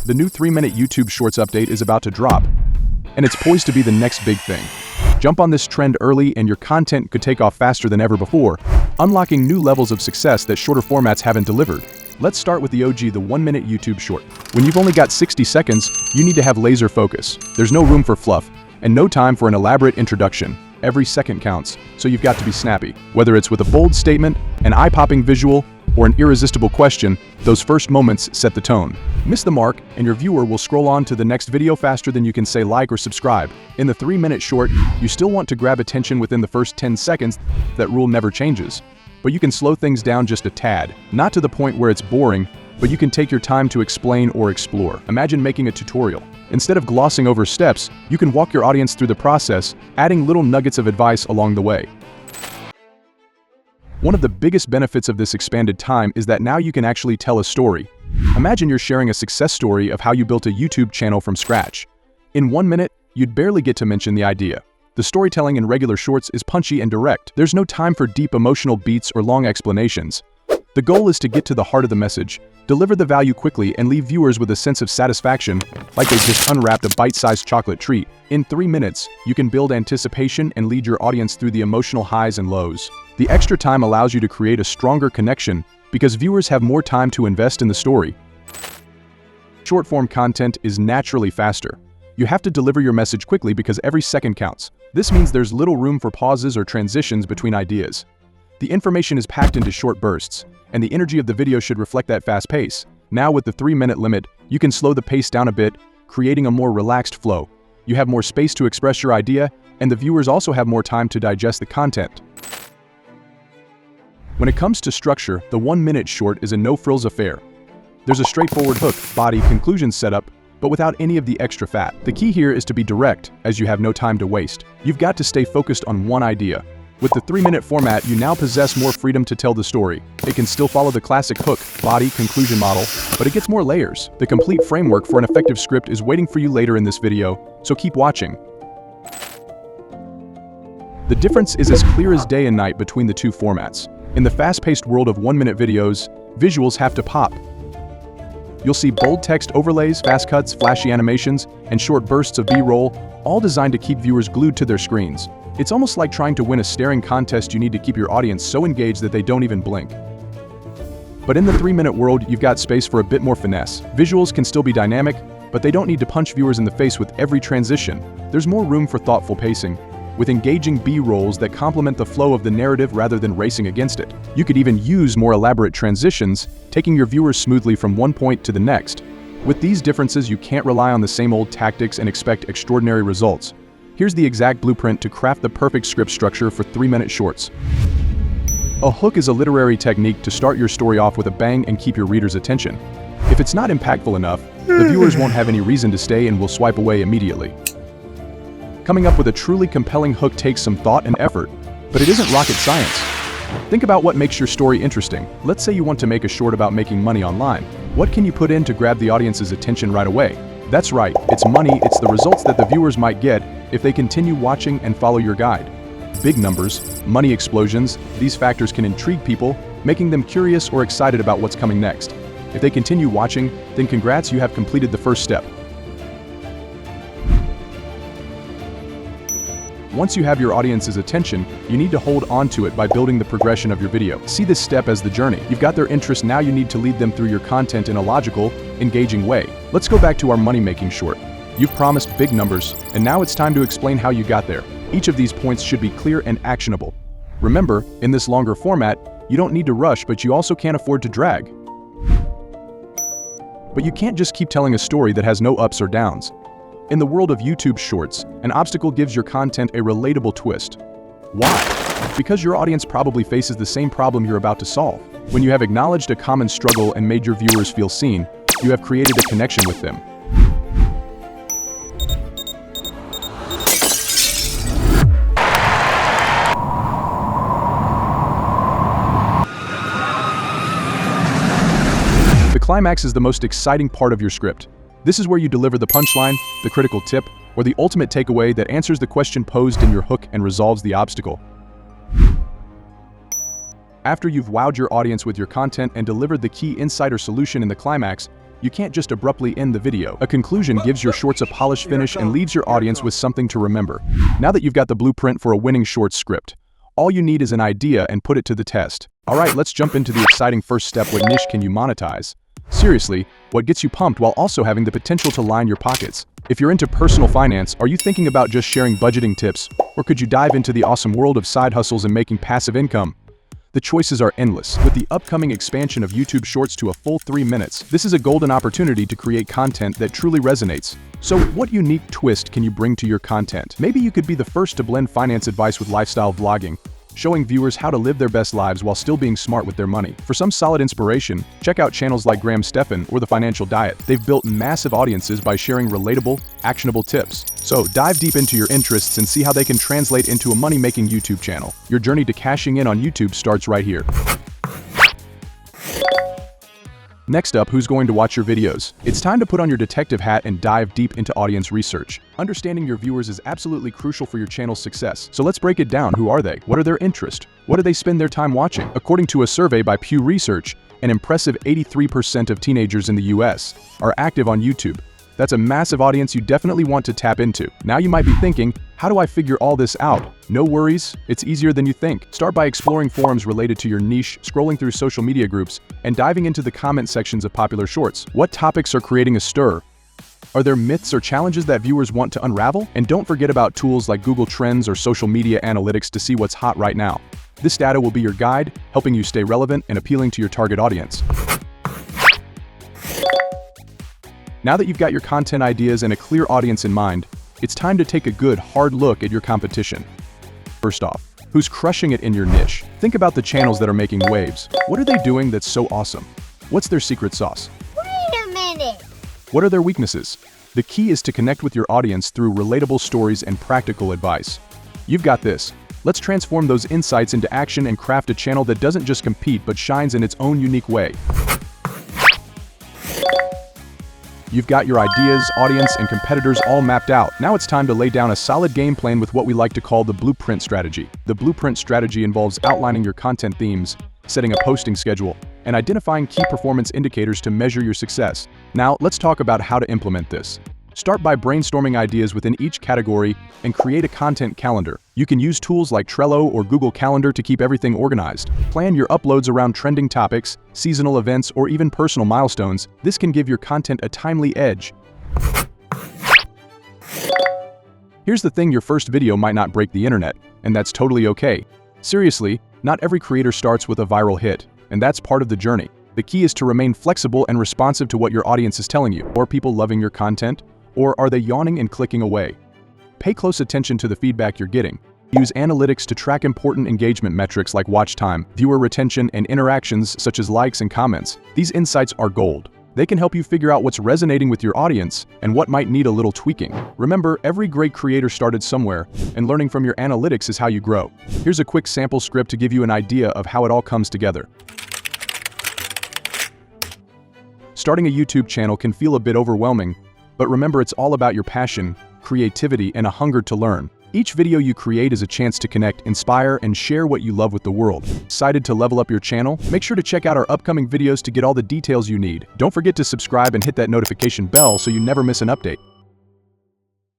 The new 3-minute YouTube Shorts update is about to drop, and it's poised to be the next big thing. Jump on this trend early and your content could take off faster than ever before, unlocking new levels of success that shorter formats haven't delivered. Let's start with the OG, the 1-minute YouTube Short. When you've only got 60 seconds, you need to have laser focus. There's no room for fluff, and no time for an elaborate introduction. Every second counts, so you've got to be snappy. Whether it's with a bold statement, an eye-popping visual, or an irresistible question, those first moments set the tone. Miss the mark, and your viewer will scroll on to the next video faster than you can say like or subscribe. In the 3-minute short, you still want to grab attention within the first 10 seconds. That rule never changes. But you can slow things down just a tad, not to the point where it's boring, but you can take your time to explain or explore. Imagine making a tutorial. Instead of glossing over steps, you can walk your audience through the process, adding little nuggets of advice along the way. One of the biggest benefits of this expanded time is that now you can actually tell a story. Imagine you're sharing a success story of how you built a YouTube channel from scratch. In 1 minute, you'd barely get to mention the idea. The storytelling in regular shorts is punchy and direct. There's no time for deep emotional beats or long explanations. The goal is to get to the heart of the message, deliver the value quickly, and leave viewers with a sense of satisfaction, like they just unwrapped a bite-sized chocolate treat. In 3 minutes, you can build anticipation and lead your audience through the emotional highs and lows. The extra time allows you to create a stronger connection because viewers have more time to invest in the story. Short-form content is naturally faster. You have to deliver your message quickly because every second counts. This means there's little room for pauses or transitions between ideas. The information is packed into short bursts, and the energy of the video should reflect that fast pace. Now with the 3-minute limit, you can slow the pace down a bit, creating a more relaxed flow. You have more space to express your idea, and the viewers also have more time to digest the content. When it comes to structure, the 1-minute short is a no-frills affair. There's a straightforward hook, body, conclusion setup, but without any of the extra fat. The key here is to be direct, as you have no time to waste. You've got to stay focused on one idea. With the 3-minute format, you now possess more freedom to tell the story. It can still follow the classic hook, body, conclusion model, but it gets more layers. The complete framework for an effective script is waiting for you later in this video, so keep watching. The difference is as clear as day and night between the two formats. In the fast-paced world of 1-minute videos, visuals have to pop. You'll see bold text overlays, fast cuts, flashy animations, and short bursts of B-roll, all designed to keep viewers glued to their screens. It's almost like trying to win a staring contest. You need to keep your audience so engaged that they don't even blink. But in the 3-minute world, you've got space for a bit more finesse. Visuals can still be dynamic, but they don't need to punch viewers in the face with every transition. There's more room for thoughtful pacing, with engaging B-rolls that complement the flow of the narrative rather than racing against it. You could even use more elaborate transitions, taking your viewers smoothly from one point to the next. With these differences, you can't rely on the same old tactics and expect extraordinary results. Here's the exact blueprint to craft the perfect script structure for 3-minute shorts. A hook is a literary technique to start your story off with a bang and keep your reader's attention. If it's not impactful enough, the viewers won't have any reason to stay and will swipe away immediately. Coming up with a truly compelling hook takes some thought and effort, but it isn't rocket science. Think about what makes your story interesting. Let's say you want to make a short about making money online. What can you put in to grab the audience's attention right away? That's right, it's money. It's the results that the viewers might get if they continue watching and follow your guide. Big numbers, money explosions, these factors can intrigue people, making them curious or excited about what's coming next. If they continue watching, then congrats, you have completed the first step. Once you have your audience's attention, you need to hold on to it by building the progression of your video. See this step as the journey. You've got their interest, now you need to lead them through your content in a logical, engaging way. Let's go back to our money-making short. You've promised big numbers, and now it's time to explain how you got there. Each of these points should be clear and actionable. Remember, in this longer format, you don't need to rush, but you also can't afford to drag. But you can't just keep telling a story that has no ups or downs. In the world of YouTube Shorts, an obstacle gives your content a relatable twist. Why? Because your audience probably faces the same problem you're about to solve. When you have acknowledged a common struggle and made your viewers feel seen, you have created a connection with them. The climax is the most exciting part of your script. This is where you deliver the punchline, the critical tip, or the ultimate takeaway that answers the question posed in your hook and resolves the obstacle. After you've wowed your audience with your content and delivered the key insight or solution in the climax, You can't just abruptly end the video. A conclusion gives your shorts a polished finish and leaves your audience with something to remember. Now that you've got the blueprint for a winning short script, all you need is an idea and put it to the test. Alright, let's jump into the exciting first step. What niche can you monetize? Seriously, what gets you pumped while also having the potential to line your pockets? If you're into personal finance, are you thinking about just sharing budgeting tips? Or could you dive into the awesome world of side hustles and making passive income? The choices are endless. With the upcoming expansion of YouTube Shorts to a full 3 minutes, this is a golden opportunity to create content that truly resonates. So what unique twist can you bring to your content? Maybe you could be the first to blend finance advice with lifestyle vlogging, showing viewers how to live their best lives while still being smart with their money. For some solid inspiration, check out channels like Graham Stephan or The Financial Diet. They've built massive audiences by sharing relatable, actionable tips. So dive deep into your interests and see how they can translate into a money-making YouTube channel. Your journey to cashing in on YouTube starts right here. Next up, who's going to watch your videos? It's time to put on your detective hat and dive deep into audience research. Understanding your viewers is absolutely crucial for your channel's success. So let's break it down. Who are they? What are their interests? What do they spend their time watching? According to a survey by Pew Research, an impressive 83% of teenagers in the US are active on YouTube. That's a massive audience you definitely want to tap into. Now you might be thinking, how do I figure all this out? No worries, it's easier than you think. Start by exploring forums related to your niche, scrolling through social media groups, and diving into the comment sections of popular shorts. What topics are creating a stir? Are there myths or challenges that viewers want to unravel? And don't forget about tools like Google Trends or social media analytics to see what's hot right now. This data will be your guide, helping you stay relevant and appealing to your target audience. Now that you've got your content ideas and a clear audience in mind, it's time to take a good, hard look at your competition. First off, who's crushing it in your niche? Think about the channels that are making waves. What are they doing that's so awesome? What's their secret sauce? Wait a minute! What are their weaknesses? The key is to connect with your audience through relatable stories and practical advice. You've got this. Let's transform those insights into action and craft a channel that doesn't just compete but shines in its own unique way. You've got your ideas, audience, and competitors all mapped out. Now it's time to lay down a solid game plan with what we like to call the blueprint strategy. The blueprint strategy involves outlining your content themes, setting a posting schedule, and identifying key performance indicators to measure your success. Now, let's talk about how to implement this. Start by brainstorming ideas within each category and create a content calendar. You can use tools like Trello or Google Calendar to keep everything organized. Plan your uploads around trending topics, seasonal events, or even personal milestones. This can give your content a timely edge. Here's the thing, your first video might not break the internet, and that's totally okay. Seriously, not every creator starts with a viral hit, and that's part of the journey. The key is to remain flexible and responsive to what your audience is telling you. Are people loving your content? Or are they yawning and clicking away? Pay close attention to the feedback you're getting. Use analytics to track important engagement metrics like watch time, viewer retention, and interactions such as likes and comments. These insights are gold. They can help you figure out what's resonating with your audience and what might need a little tweaking. Remember, every great creator started somewhere, and learning from your analytics is how you grow. Here's a quick sample script to give you an idea of how it all comes together. Starting a YouTube channel can feel a bit overwhelming, but remember, it's all about your passion, creativity, and a hunger to learn. Each video you create is a chance to connect, inspire, and share what you love with the world. Excited to level up your channel? Make sure to check out our upcoming videos to get all the details you need. Don't forget to subscribe and hit that notification bell so you never miss an update.